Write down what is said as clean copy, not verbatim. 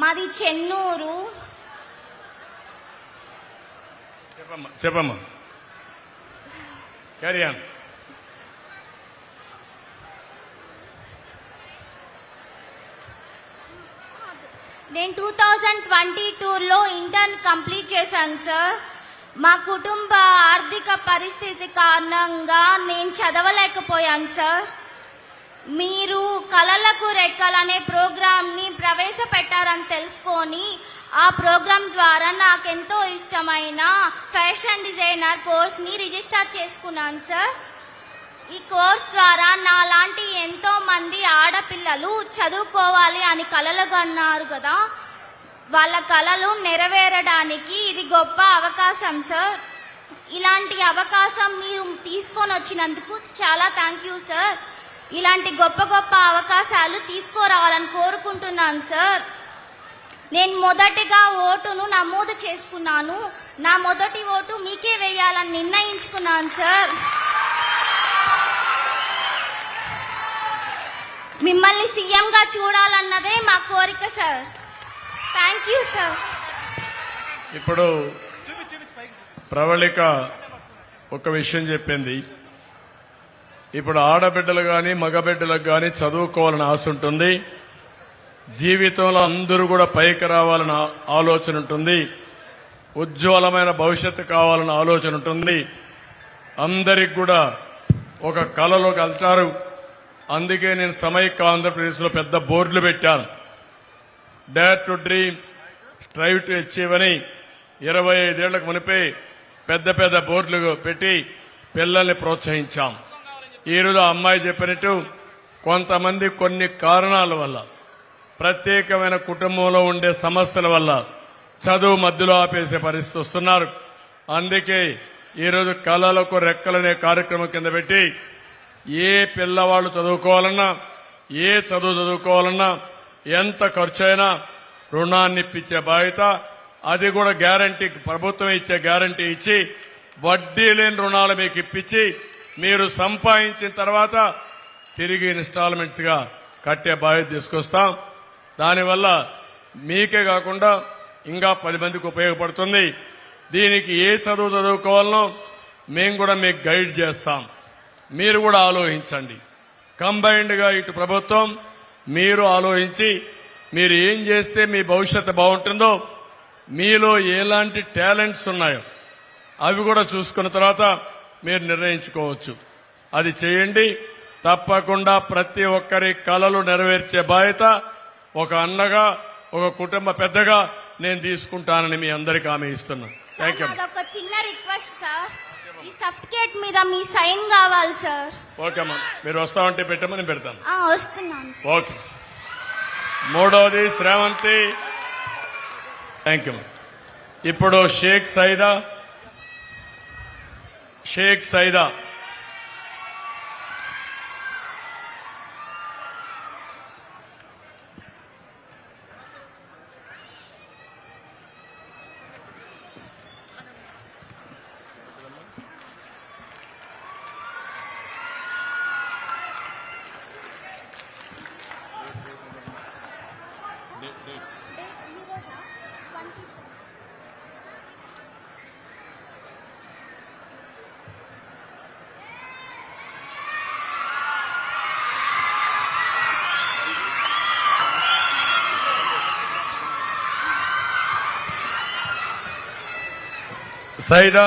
మాది చెన్నూరు. చెప్పమ్మా. Carry on. నేను 2022లో ఇంటర్ కంప్లీట్ చేశాను సార్. మా కుటుంబ ఆర్థిక పరిస్థితి కారణంగా నేను చదవలేకపోయాను సార్. మీరు కళలకు రెక్కలనే ప్రోగ్రాంని ప్రవేశపెట్టారని తెలుసుకొని ఆ ప్రోగ్రాం ద్వారా నాకెంతో ఇష్టమైన ఫ్యాషన్ డిజైనర్ కోర్స్ని రిజిస్టర్ చేసుకున్నాను సార్. ఈ కోర్స్ ద్వారా నాలాంటి ఎంతో మంది ఆడపిల్లలు చదువుకోవాలి అని కలలు కన్నారు కదా, వాళ్ళ కలలు నెరవేరడానికి ఇది గొప్ప అవకాశం సార్. ఇలాంటి అవకాశం మీరు తీసుకొని వచ్చినందుకు చాలా థ్యాంక్ యూ సార్. ఇలాంటి గొప్ప గొప్ప అవకాశాలు తీసుకురావాలని కోరుకుంటున్నాను సార్. నేను మొదటిగా ఓటును నమోదు చేసుకున్నాను. నా మొదటి ఓటు మీకే వేయాలని నిర్ణయించుకున్నాను సార్. మిమ్మల్ని సీఎంగా చూడాలన్నదే మా కోరిక సార్. Thank you sir. ఇప్పుడు ప్రవళిక ఒక విషయం చెప్పింది. ఇప్పుడు ఆడబిడ్డలు గాని మగబిడ్డలకు గాని చదువుకోవాలని ఆశ ఉంటుంది. జీవితంలో అందరూ కూడా పైకి రావాలని ఆలోచన ఉంటుంది. ఉజ్వలమైన భవిష్యత్తు కావాలని ఆలోచన ఉంటుంది. అందరికి కూడా ఒక కళలోకి వెళ్తారు. అందుకే నేను సమైక్య ఆంధ్రప్రదేశ్లో పెద్ద బోర్డులు పెట్టాను. Dare to dream, strive to achieve అని 25 ఏళ్లకు మునిపే పెద్ద పెద్ద బోర్డులు పెట్టి పిల్లల్ని ప్రోత్సహించాం. ఈరోజు ఆ అమ్మాయి చెప్పినట్టు కొంతమంది కొన్ని కారణాల వల్ల, ప్రత్యేకమైన కుటుంబంలో ఉండే సమస్యల వల్ల చదువు మధ్యలో ఆపేసే పరిస్థితి వస్తున్నారు. అందుకే ఈరోజు కళలకు రెక్కలనే కార్యక్రమం కింద పెట్టి ఏ పిల్లవాళ్ళు చదువుకోవాలన్నా, ఏ చదువు చదువుకోవాలన్నా ఎంత ఖర్చైనా రుణాన్ని ఇప్పించే బాధ్యత, అది కూడా గ్యారంటీ, ప్రభుత్వం ఇచ్చే గ్యారంటీ ఇచ్చి వడ్డీ లేని రుణాలు మీకు ఇప్పించి మీరు సంపాదించిన తర్వాత తిరిగి ఇన్స్టాల్మెంట్స్ గా కట్టే బాధ్యత తీసుకొస్తాం. దానివల్ల మీకే కాకుండా ఇంకా 10 మందికి ఉపయోగపడుతుంది. దీనికి ఏ చదువు చదువుకోవాలనో మేము కూడా మీకు గైడ్ చేస్తాం. మీరు కూడా ఆలోచించండి. కంబైన్డ్ గా ఇటు ప్రభుత్వం, మీరు ఆలోచించి మీరు ఏం చేస్తే మీ భవిష్యత్తు బాగుంటుందో, మీలో ఎలాంటి టాలెంట్స్ ఉన్నాయో అవి కూడా చూసుకున్న తర్వాత మీరు నిర్ణయించుకోవచ్చు. అది చేయండి. తప్పకుండా ప్రతి ఒక్కరి కలలు నెరవేర్చే బాధ్యత ఒక అన్నగా, ఒక కుటుంబ పెద్దగా నేను తీసుకుంటానని మీ అందరికీ హామీ ఇస్తున్నాను. Thank you. ఒక చిన్న రిక్వెస్ట్ సార్, ఈ సర్టిఫికేట్ మీద మీ సైన్ కావాలి సార్. ఓకే అమ్మా, మీరు వస్తామంటే పెట్టమని పెడతాను. వస్తున్నాను. ఓకే. మూడవది శ్రావంతి. Thank you. ఇప్పుడు షేక్ సైదా. సైదా